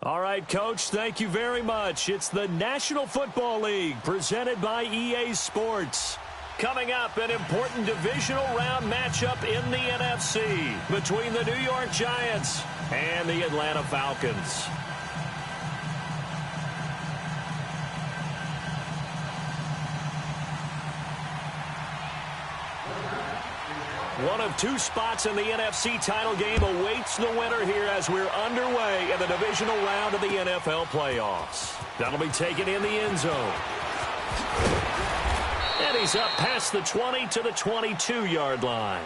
All right, Coach, thank you very much. It's the National Football League presented by EA Sports. Coming up, an important divisional round matchup in the NFC between the New York Giants and the Atlanta Falcons. One of two spots in the NFC title game awaits the winner here as we're underway in the divisional round of the NFL playoffs. That'll be taken in the end zone. And he's up past the 20 to the 22-yard line.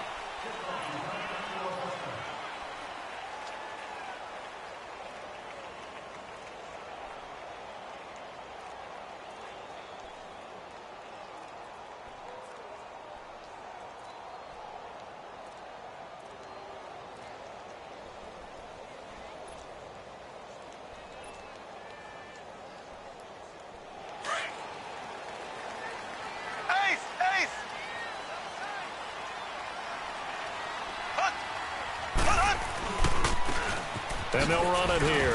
And they'll run it here.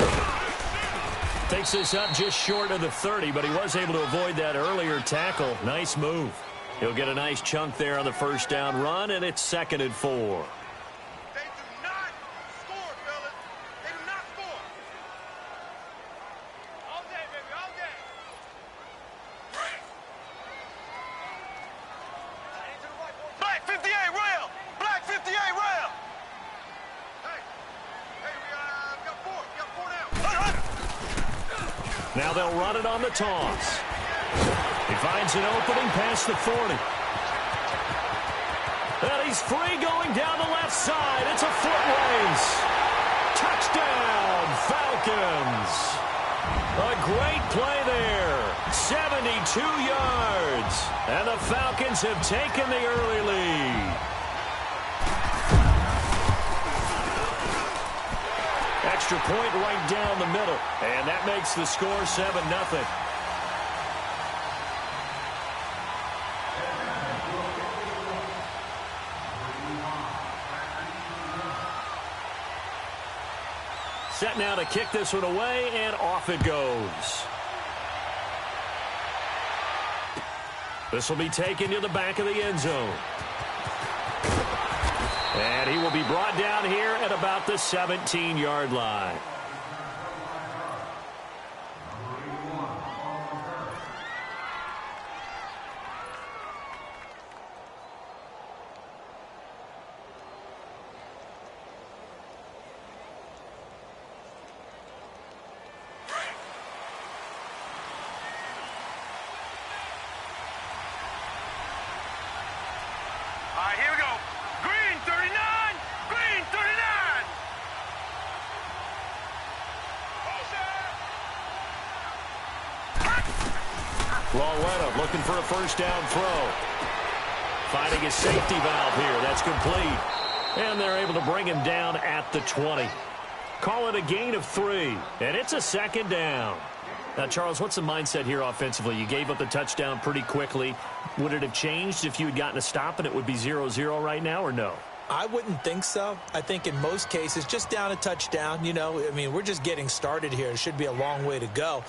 Takes this up just short of the 30, but he was able to avoid that earlier tackle. Nice move. He'll get a nice chunk there on the first down run, and it's 2nd and 4. They do not score, fellas. They do not score. All day, baby, all day. Black 58 rail. Black 58 rail. Now they'll run it on the toss. He finds an opening past the 40. And he's free going down the left side. It's a foot race. Touchdown, Falcons. A great play there. 72 yards. And the Falcons have taken the early lead. Extra point right down the middle. And that makes the score 7-0. Set now to kick this one away, and off it goes. This will be taken to the back of the end zone. And he will be brought down here at about the 17-yard line. All right, here we go. Green 39. Green 39. Lawretta looking for a first down throw. Finding a safety valve here. That's complete. And they're able to bring him down at the 20. Call it a gain of 3. And it's a 2nd down. Now, Charles, what's the mindset here offensively? You gave up the touchdown pretty quickly. Would it have changed if you had gotten a stop and it would be 0-0 right now, or no? I wouldn't think so. I think in most cases, just down a touchdown, we're just getting started here. It should be a long way to go.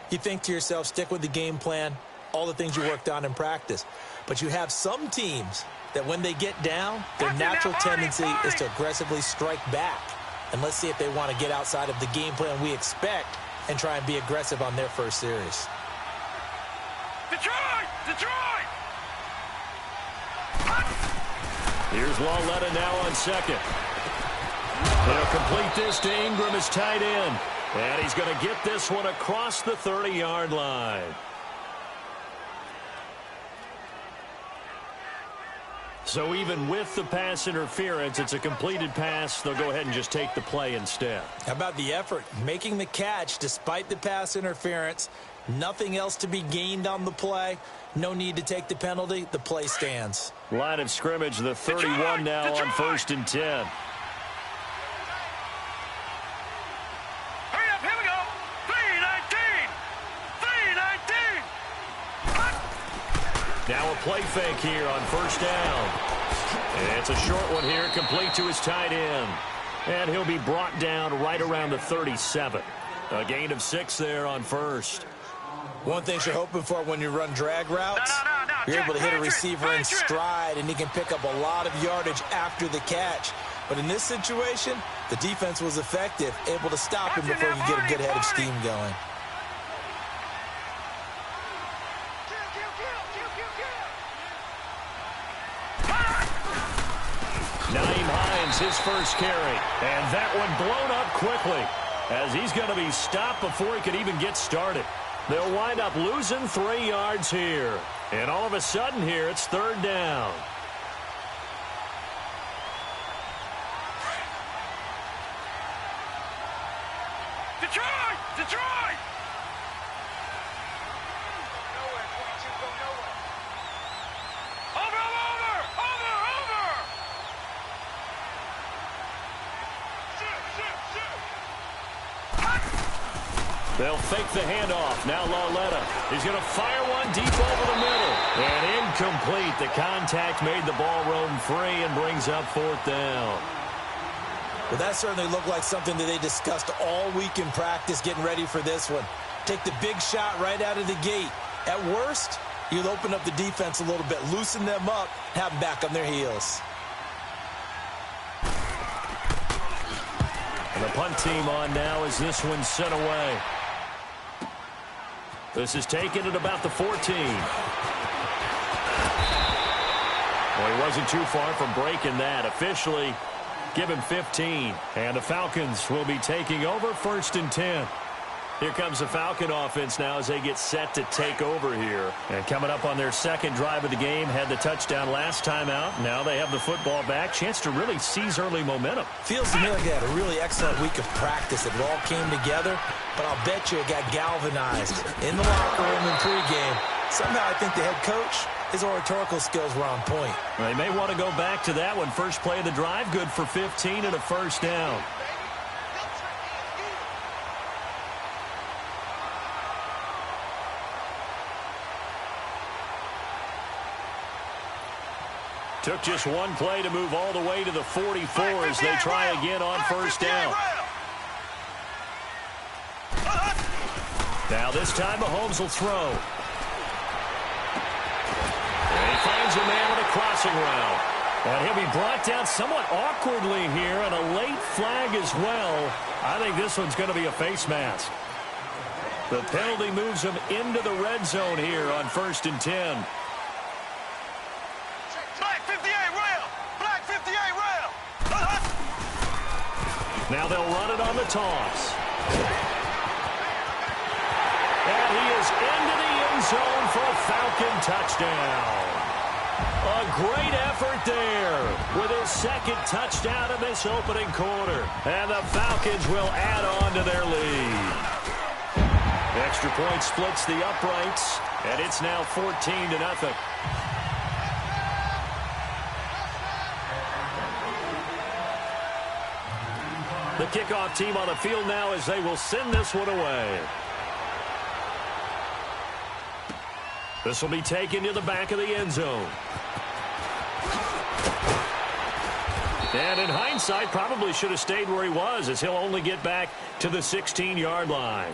You think to yourself, stick with the game plan, all the things you worked on in practice. But you have some teams that when they get down, their natural tendency is to aggressively strike back. And let's see if they want to get outside of the game plan we expect and try and be aggressive on their first series. Detroit! Detroit! Here's Lawretta now on 2nd. They'll complete this to Ingram as tight end. And he's going to get this one across the 30-yard line. So even with the pass interference, it's a completed pass. They'll go ahead and just take the play instead. How about the effort? Making the catch despite the pass interference. Nothing else to be gained on the play. No need to take the penalty. The play stands. Line of scrimmage, the 31 now on 1st and 10. Hurry up, here we go. 3-19. 3-19. Now a play fake here on 1st down. And it's a short one here, complete to his tight end. And he'll be brought down right around the 37. A gain of 6 there on first. One thing you're hoping for when you run drag routes, you're able to hit a receiver in stride, and he can pick up a lot of yardage after the catch. But in this situation, the defense was effective, able to stop him before he could get a good head of steam going. His first carry, and that one blown up quickly as he's going to be stopped before he could even get started. They'll wind up losing 3 yards here, and all of a sudden here it's 3rd down. Detroit! Detroit! They'll fake the handoff. Now Lauletta. He's going to fire one deep over the middle. And incomplete. The contact made the ball roam free and brings up 4th down. Well, that certainly looked like something that they discussed all week in practice getting ready for this one. Take the big shot right out of the gate. At worst, you'll open up the defense a little bit, loosen them up, have them back on their heels. And the punt team on now as this one's sent away. This is taken at about the 14. Well, he wasn't too far from breaking that. Officially, give him 15. And the Falcons will be taking over 1st and 10. Here comes the Falcon offense now as they get set to take over here. And coming up on their 2nd drive of the game, had the touchdown last time out. Now they have the football back. Chance to really seize early momentum. Feels to me like they had a really excellent week of practice. It all came together, but I'll bet you it got galvanized in the locker room in pregame. Somehow I think the head coach, his oratorical skills were on point. They may want to go back to that one. First play of the drive, good for 15 and a 1st down. Took just one play to move all the way to the 44 as they try again on 1st down. Now this time Mahomes will throw. And he finds a man with a crossing route. And he'll be brought down somewhat awkwardly here, and a late flag as well. I think this one's going to be a face mask. The penalty moves him into the red zone here on 1st and 10. Now they'll run it on the toss. And he is into the end zone for a Falcon touchdown. A great effort there with his 2nd touchdown in this opening quarter. And the Falcons will add on to their lead. Extra point splits the uprights, and it's now 14-0. The kickoff team on the field now as they will send this one away. This will be taken to the back of the end zone. And in hindsight, probably should have stayed where he was, as he'll only get back to the 16-yard line.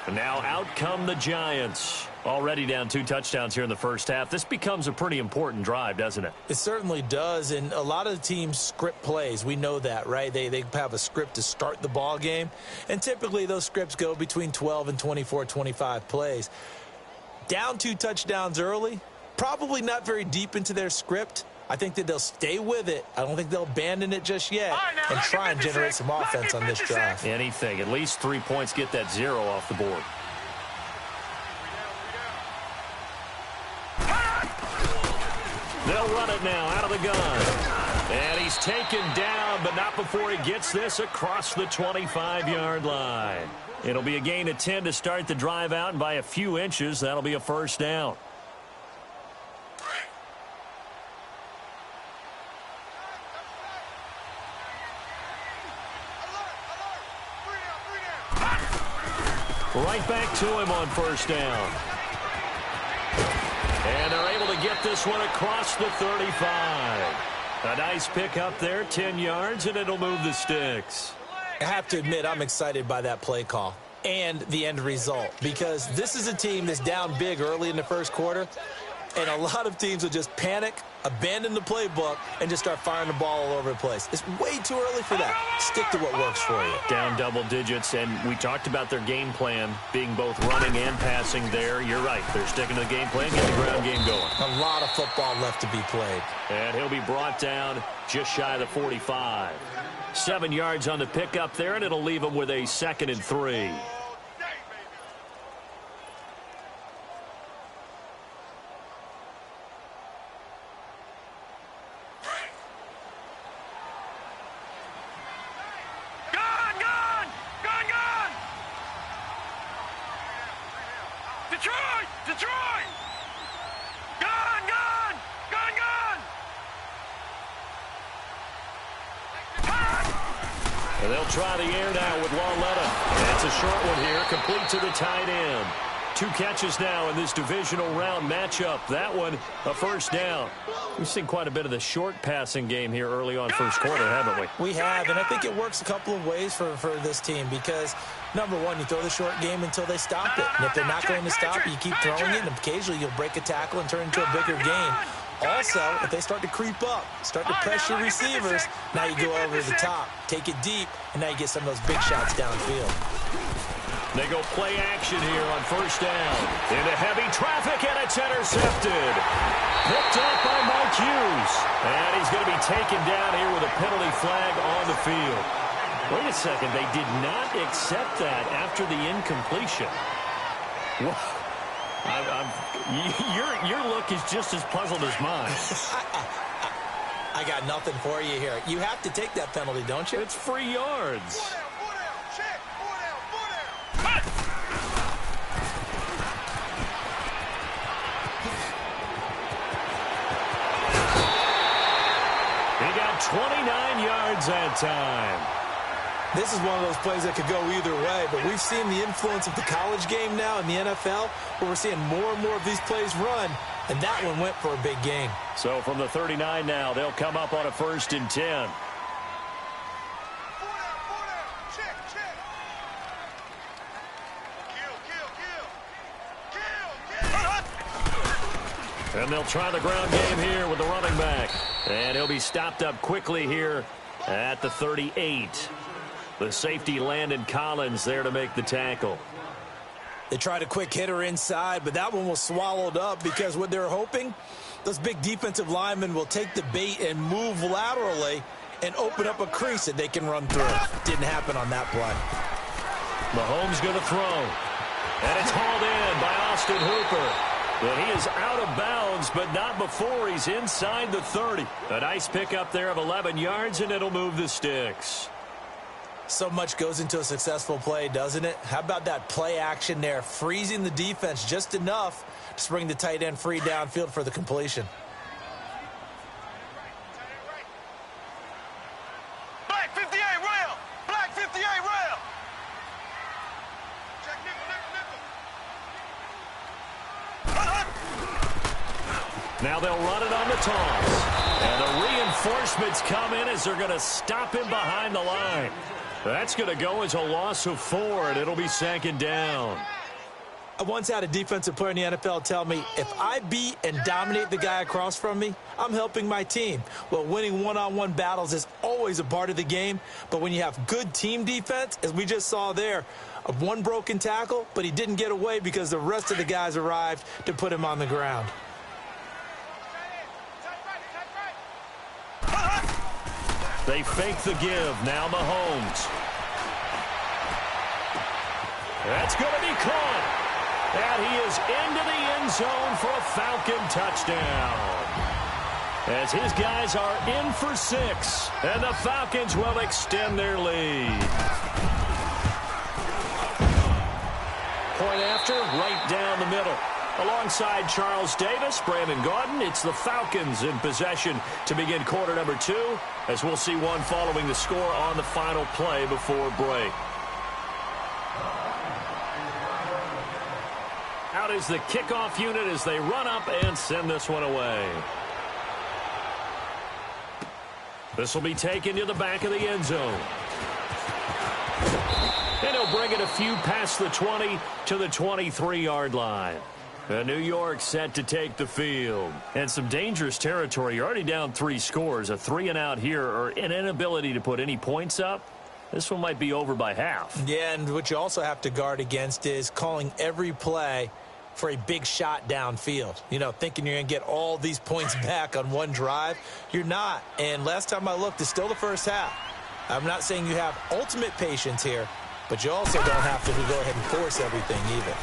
And now out come the Giants. Already down 2 touchdowns here in the first half. This becomes a pretty important drive, doesn't it? It certainly does, and a lot of the teams script plays. We know that, right? They have a script to start the ball game, and typically those scripts go between 12 and 24, 25 plays. Down 2 touchdowns early, probably not very deep into their script. I think that they'll stay with it. I don't think they'll abandon it just yet and try and generate some offense on this drive. Anything. At least 3 points, get that 0 off the board. They'll run it now out of the gun. And he's taken down, but not before he gets this across the 25-yard line. It'll be a gain of 10 to start the drive out, and by a few inches, that'll be a 1st down. Right back to him on 1st down. And they're able to get this one across the 35. A nice pick up there, 10 yards, and it'll move the sticks. I have to admit, I'm excited by that play call. and the end result, because this is a team that's down big early in the first quarter, and a lot of teams will just panic, abandon the playbook, and just start firing the ball all over the place. It's way too early for that. Stick to what works for you. Down double digits, and we talked about their game plan being both running and passing there. You're right. They're sticking to the game plan, get the ground game going. A lot of football left to be played. And he'll be brought down just shy of the 45. 7 yards on the pickup there, and it'll leave him with a 2nd and 3. Detroit! Gone! And they'll try the air now with Lauletta. That's a short one here, complete to the tight end. 2 catches now in this divisional round matchup. That one, a first down. We've seen quite a bit of the short passing game here early on first quarter, haven't we? We have, and I think it works a couple of ways for this team because, number one, you throw the short game until they stop it. And if they're not going to stop it, you keep throwing it, and occasionally you'll break a tackle and turn it into a bigger gain. Also, if they start to creep up, start to press your receivers, now you go over the top, take it deep, and now you get some of those big shots downfield. They go play action here on first down. Into heavy traffic, and it's intercepted. Picked up by Mike Hughes. And he's going to be taken down here with a penalty flag on the field. Wait a second. They did not accept that after the incompletion. Your look is just as puzzled as mine. I got nothing for you here. You have to take that penalty, don't you? It's free yards. He got 29 yards that time. This is one of those plays that could go either way, but we've seen the influence of the college game now in the NFL, where we're seeing more and more of these plays run, and that one went for a big gain. So from the 39 now, they'll come up on a 1st and 10. And they'll try the ground game here with the running back. And he'll be stopped up quickly here at the 38. The safety, Landon Collins, there to make the tackle. They tried a quick hitter inside, but that one was swallowed up because what they're hoping, those big defensive linemen will take the bait and move laterally and open up a crease that they can run through. Didn't happen on that play. Mahomes going to throw. And it's hauled in by Austin Hooper. But he is out of bounds, but not before he's inside the 30. A nice pickup there of 11 yards, and it'll move the sticks. So much goes into a successful play, doesn't it? How about that play action there, freezing the defense just enough to bring the tight end free downfield for the completion. Black 58 rail! Black 58 rail! Check nickel. Now they'll run it on the toss. And the reinforcements come in as they're going to stop him behind the line. That's going to go as a loss of 4, and it'll be 2nd down. I once had a defensive player in the NFL tell me, if I beat and dominate the guy across from me, I'm helping my team. Well, winning one-on-one battles is always a part of the game, but when you have good team defense, as we just saw there, one broken tackle, but he didn't get away because the rest of the guys arrived to put him on the ground. They fake the give. Now Mahomes. That's going to be caught. And he is into the end zone for a Falcon touchdown. As his guys are in for 6. And the Falcons will extend their lead. Point after, right down the middle. Alongside Charles Davis, Brandon Gaudin, it's the Falcons in possession to begin quarter number 2, as we'll see one following the score on the final play before break. Out is the kickoff unit as they run up and send this one away. This will be taken to the back of the end zone. And he'll bring it a few past the 20 to the 23-yard line. New York set to take the field. And some dangerous territory. You're already down 3 scores. A 3-and-out here, or an inability to put any points up. This one might be over by half. Yeah, and what you also have to guard against is calling every play for a big shot downfield. You know, thinking you're going to get all these points back on one drive. You're not. And last time I looked, it's still the first half. I'm not saying you have ultimate patience here, but you also don't have to go ahead and force everything either.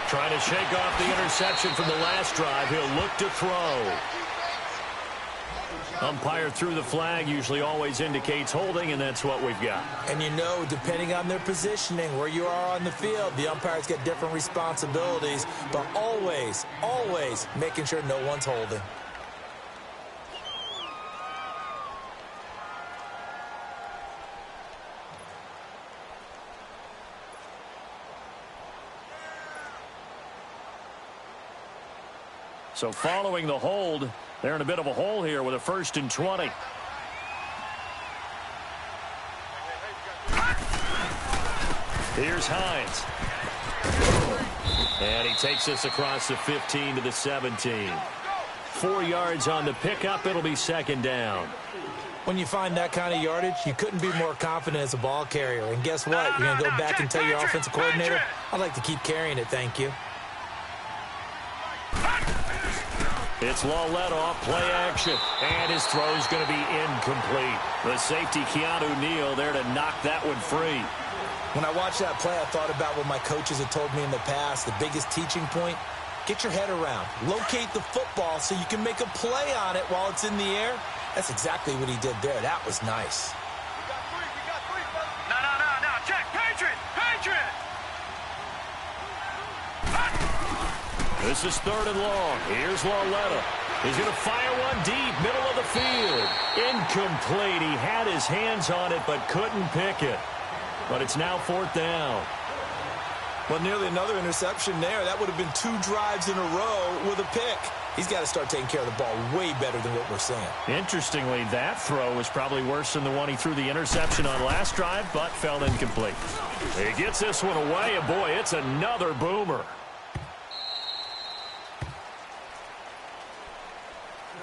Trying to shake off the interception from the last drive. He'll look to throw. Umpire threw the flag, usually always indicates holding, and that's what we've got. And you know, depending on their positioning, where you are on the field, the umpires get different responsibilities, but always, always making sure no one's holding. So following the hold, they're in a bit of a hole here with a 1st and 20. Here's Hines. And he takes us across the 15 to the 17. 4 yards on the pickup. It'll be 2nd down. When you find that kind of yardage, you couldn't be more confident as a ball carrier. And guess what? You're going to go back and tell your offensive coordinator, I'd like to keep carrying it, thank you. It's Lawlett off play action, and his throw's going to be incomplete. The safety, Keanu Neal, there to knock that one free. When I watched that play, I thought about what my coaches had told me in the past. The biggest teaching point, get your head around. Locate the football so you can make a play on it while it's in the air. That's exactly what he did there. That was nice. We got three, brother. No. Check. Patriot. This is 3rd and long. Here's Lawletta. He's going to fire one deep, middle of the field. Incomplete. He had his hands on it but couldn't pick it. But it's now 4th down. Well, nearly another interception there. That would have been 2 drives in a row with a pick. He's got to start taking care of the ball way better than what we're seeing. Interestingly, that throw was probably worse than the one he threw the interception on last drive, but fell incomplete. He gets this one away, and boy, it's another boomer.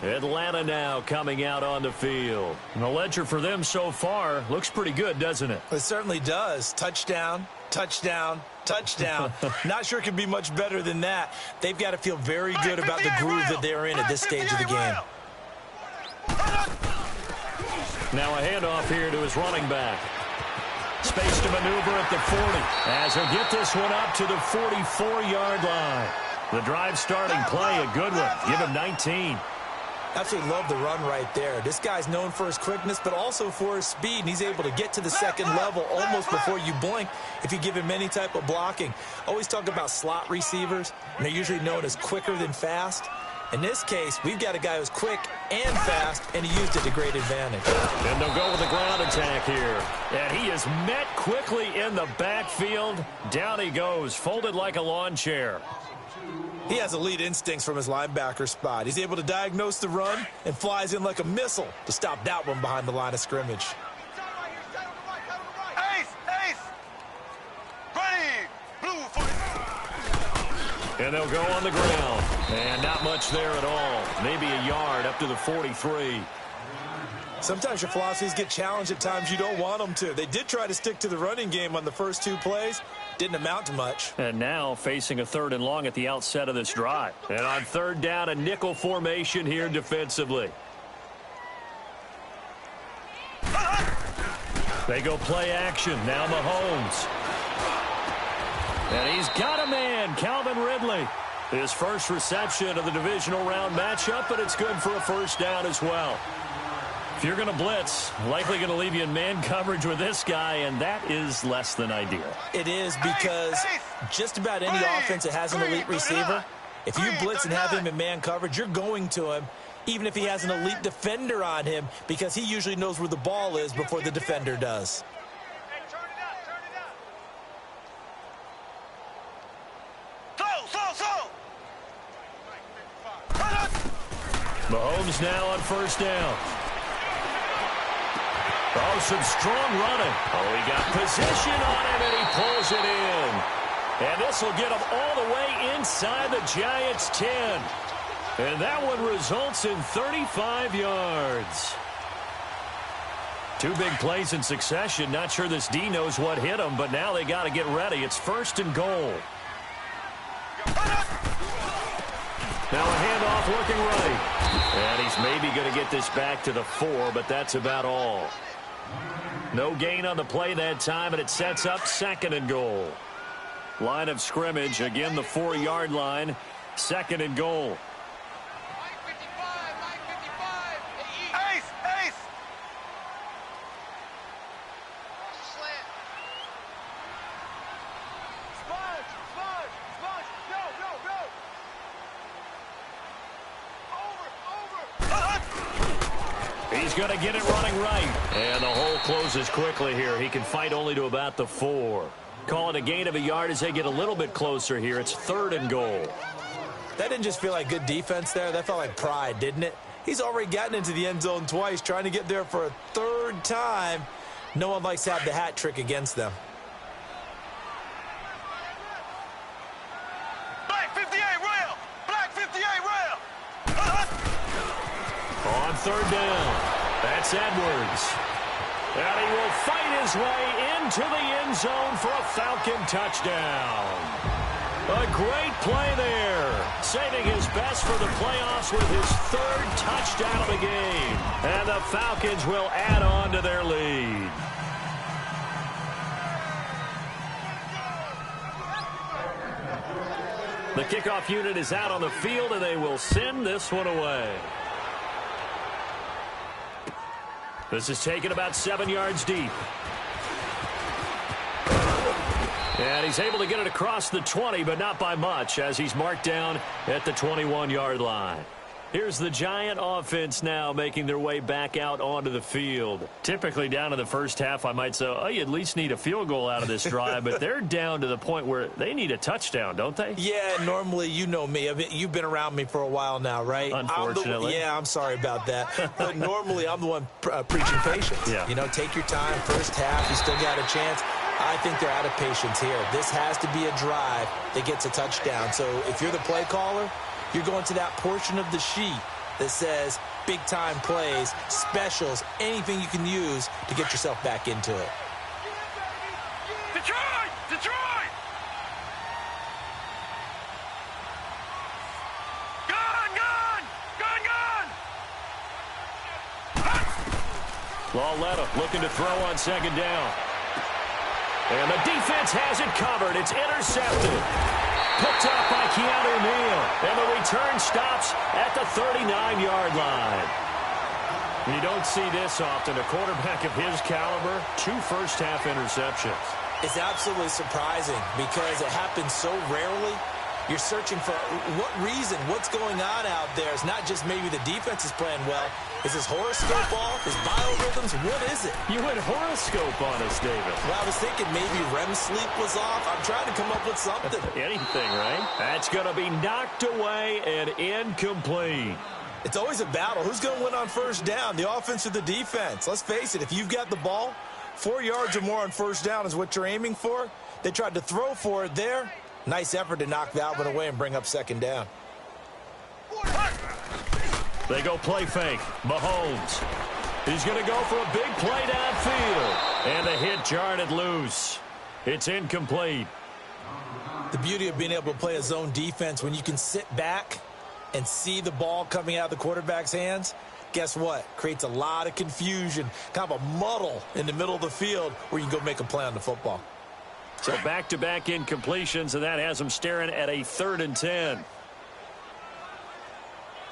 Atlanta now coming out on the field. And the ledger for them so far looks pretty good, doesn't it? It certainly does. Touchdown, touchdown, touchdown. Not sure it could be much better than that. They've got to feel very good about the groove that they're in at this stage of the game. Now a handoff here to his running back. Space to maneuver at the 40 as he'll get this one up to the 44-yard line. The drive starting play, a good one. Give him 19. Absolutely love the run right there. This guy's known for his quickness, but also for his speed. And he's able to get to the second level almost before you blink if you give him any type of blocking. Always talk about slot receivers, and they're usually known as quicker than fast. In this case, we've got a guy who's quick and fast, and he used it to great advantage. And they'll go with the ground attack here. And he is met quickly in the backfield. Down he goes, folded like a lawn chair. He has elite instincts from his linebacker spot. He's able to diagnose the run and flies in like a missile to stop that one behind the line of scrimmage. Ace! Ready! Blue for And they'll go on the ground. And not much there at all. Maybe a yard up to the 43. Sometimes your philosophies get challenged at times you don't want them to. They did try to stick to the running game on the first 2 plays. Didn't amount to much. And now facing a 3rd and long at the outset of this drive. And on 3rd down, a nickel formation here defensively. They go play action. Now Mahomes. And he's got a man, Calvin Ridley. His first reception of the divisional round matchup, but it's good for a 1st down as well. If you're going to blitz, likely going to leave you in man coverage with this guy, and that is less than ideal. It is because just about any offense that has an elite receiver, if you blitz and have him in man coverage, you're going to him, even if he has an elite defender on him, because he usually knows where the ball is before the defender does. Mahomes now on 1st down. Oh, some strong running. Oh, he got position on him, and he pulls it in. And this will get him all the way inside the Giants' 10. And that one results in 35 yards. Two big plays in succession. Not sure this D knows what hit him, but now they got to get ready. It's 1st and goal. Now a handoff looking right. And he's maybe going to get this back to the 4, but that's about all. No gain on the play that time, and it sets up 2nd and goal. Line of scrimmage, again the 4-yard line, 2nd and goal. He's going to get it running right. And the hole closes quickly here. He can fight only to about the 4. Call it a gain of a yard as they get a little bit closer here. It's 3rd and goal. That didn't just feel like good defense there. That felt like pride, didn't it? He's already gotten into the end zone twice, trying to get there for a 3rd time. No one likes to have the hat trick against them. Black 58 rail! Black 58 rail! On 3rd down, that's Edwards. And he will fight his way into the end zone for a Falcon touchdown. A great play there, saving his best for the playoffs with his 3rd touchdown of the game. And the Falcons will add on to their lead. The kickoff unit is out on the field, and they will send this one away. This is taken about 7 yards deep. And he's able to get it across the 20, but not by much, as he's marked down at the 21-yard line. Here's the Giant offense now making their way back out onto the field. Typically down in the first half, I might say, oh, you at least need a field goal out of this drive, but they're down to the point where they need a touchdown, don't they? Yeah, normally, you know me. I mean, you've been around me for a while now, right? Unfortunately. I'm sorry about that. But normally, I'm the one preaching patience. Yeah. You know, take your time. First half, you still got a chance. I think they're out of patience here. This has to be a drive that gets a touchdown. So if you're the play caller, you're going to that portion of the sheet that says big-time plays, specials, anything you can use to get yourself back into it. Detroit! Detroit! Gun! Gun! Gun! Gun! Lauletta looking to throw on 2nd down. And the defense has it covered. It's intercepted. Picked up by Keanu Neal. And the return stops at the 39-yard line. You don't see this often. A quarterback of his caliber, 2 first-half interceptions. It's absolutely surprising because it happens so rarely. You're searching for what reason, what's going on out there. It's not just maybe the defense is playing well. Is his horoscope off? His biorhythms? What is it? You went horoscope on us, David. Well, I was thinking maybe REM sleep was off. I'm trying to come up with something. Anything, right? That's going to be knocked away and incomplete. It's always a battle. Who's going to win on first down, the offense or the defense? Let's face it, if you've got the ball, 4 yards or more on first down is what you're aiming for. They tried to throw for it there. Nice effort to knock that one away and bring up 2nd down. They go play fake. Mahomes. He's going to go for a big play downfield. And the hit jarred it loose. It's incomplete. The beauty of being able to play a zone defense when you can sit back and see the ball coming out of the quarterback's hands, guess what? Creates a lot of confusion, kind of a muddle in the middle of the field where you can go make a play on the football. So back-to-back incompletions, and that has them staring at a 3rd and 10.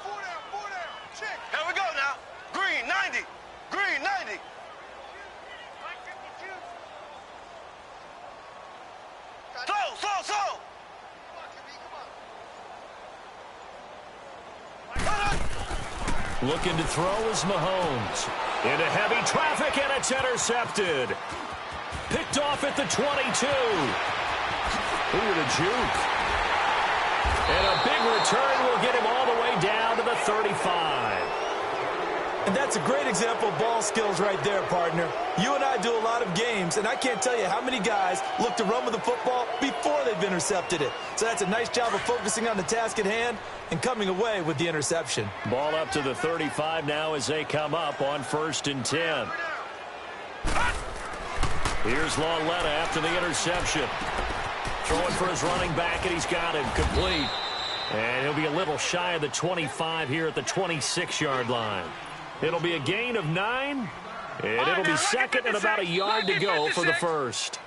4 down, 4 down. Check. Here we go now. Green 90. Green 90. Slow. Looking to throw is Mahomes. Into heavy traffic, and it's intercepted. Picked off at the 22. Who would have juked? And a big return will get him all the way down to the 35. And that's a great example of ball skills right there, partner. You and I do a lot of games, and I can't tell you how many guys look to run with the football before they've intercepted it. So that's a nice job of focusing on the task at hand and coming away with the interception. Ball up to the 35 now as they come up on 1st and 10. Here's Lauletta after the interception. Throwing for his running back, and he's got him complete. And he'll be a little shy of the 25 here at the 26-yard line. It'll be a gain of 9, and it'll be second and about a yard to go for the first.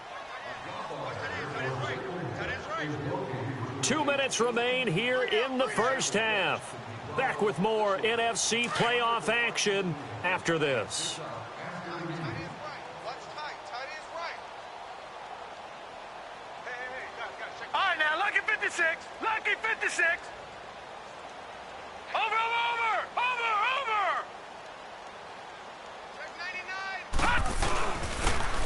2 minutes remain here in the first half. Back with more NFC playoff action after this. All right, now, lucky 56. Lucky 56. Over.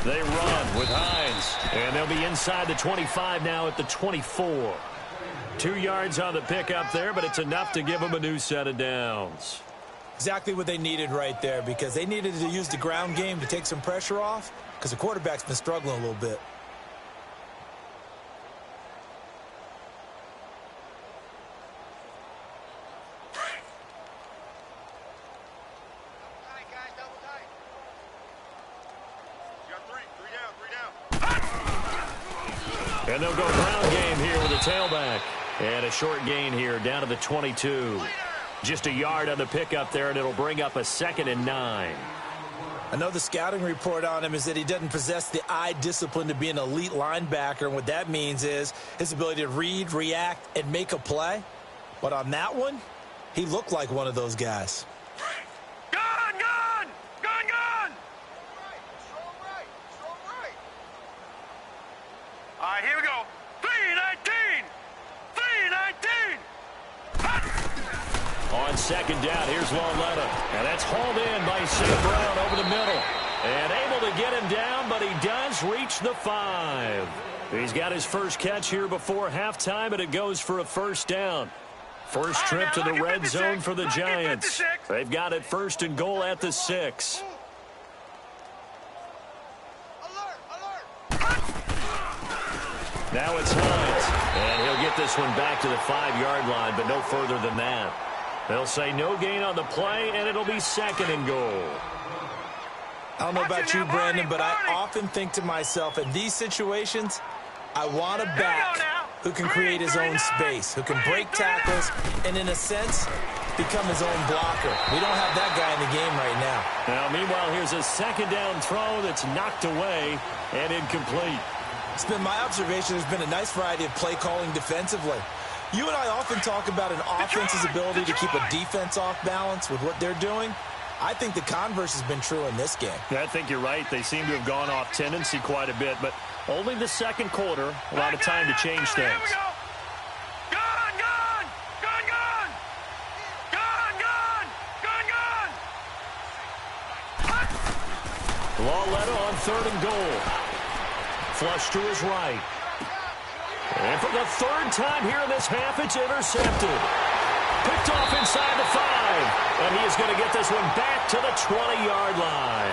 They run with Hines, and they'll be inside the 25 now at the 24. 2 yards on the pickup there, but it's enough to give them a new set of downs. Exactly what they needed right there, because they needed to use the ground game to take some pressure off, because the quarterback's been struggling a little bit. And they'll go ground game here with a tailback. And a short gain here down to the 22. Just a yard on the pickup there, and it'll bring up a 2nd and 9. I know the scouting report on him is that he doesn't possess the eye discipline to be an elite linebacker. And what that means is his ability to read, react, and make a play. But on that one, he looked like one of those guys. All right, here we go. 3-19. On 2nd down, here's Lauletta. And that's hauled in by St. Brown over the middle. And able to get him down, but he does reach the 5. He's got his first catch here before halftime, and it goes for a 1st down. First trip to the red zone for the Giants. They've got it 1st and goal at the 6. Now it's Hines, and he'll get this one back to the 5-yard line, but no further than that. They'll say no gain on the play, and it'll be 2nd and goal. I don't know about you, Brandon, but I often think to myself, in these situations, I want a back who can create his own space, who can break tackles, and in a sense, become his own blocker. We don't have that guy in the game right now. Now, meanwhile, here's a 2nd down throw that's knocked away and incomplete. It's been my observation there's been a nice variety of play calling defensively. You and I often talk about an offense's ability to keep a defense off balance with what they're doing. I think the converse has been true in this game. Yeah, I think you're right. They seem to have gone off tendency quite a bit, but only the 2nd quarter, a lot of time to change things. Lauletta on 3rd and goal. Flush to his right. And for the 3rd time here in this half, it's intercepted. Picked off inside the 5. And he is going to get this one back to the 20-yard line.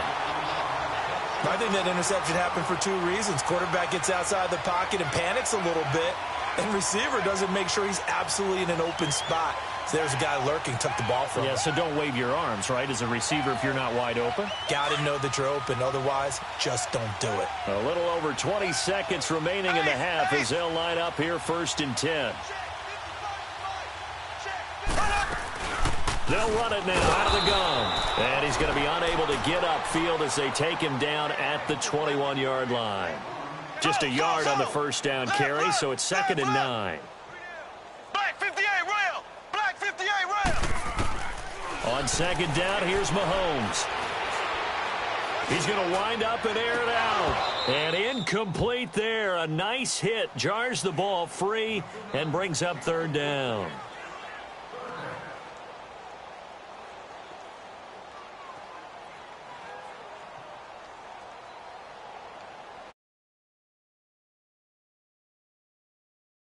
I think that interception happened for 2 reasons. Quarterback gets outside the pocket and panics a little bit. And receiver doesn't make sure he's absolutely in an open spot. So there's a guy lurking, took the ball from him. Yeah, so don't wave your arms, right, as a receiver if you're not wide open. Got to know that you're open. Otherwise, just don't do it. A little over 20 seconds remaining in the half as they'll line up here 1st and 10. They'll run it now out of the gun. And he's going to be unable to get upfield as they take him down at the 21-yard line. Just a yard on the 1st down carry, so it's 2nd and 9. Black 58 rail. Black 58 rail. On 2nd down, here's Mahomes. He's going to wind up and air it out. And incomplete there. A nice hit. Jars the ball free and brings up 3rd down.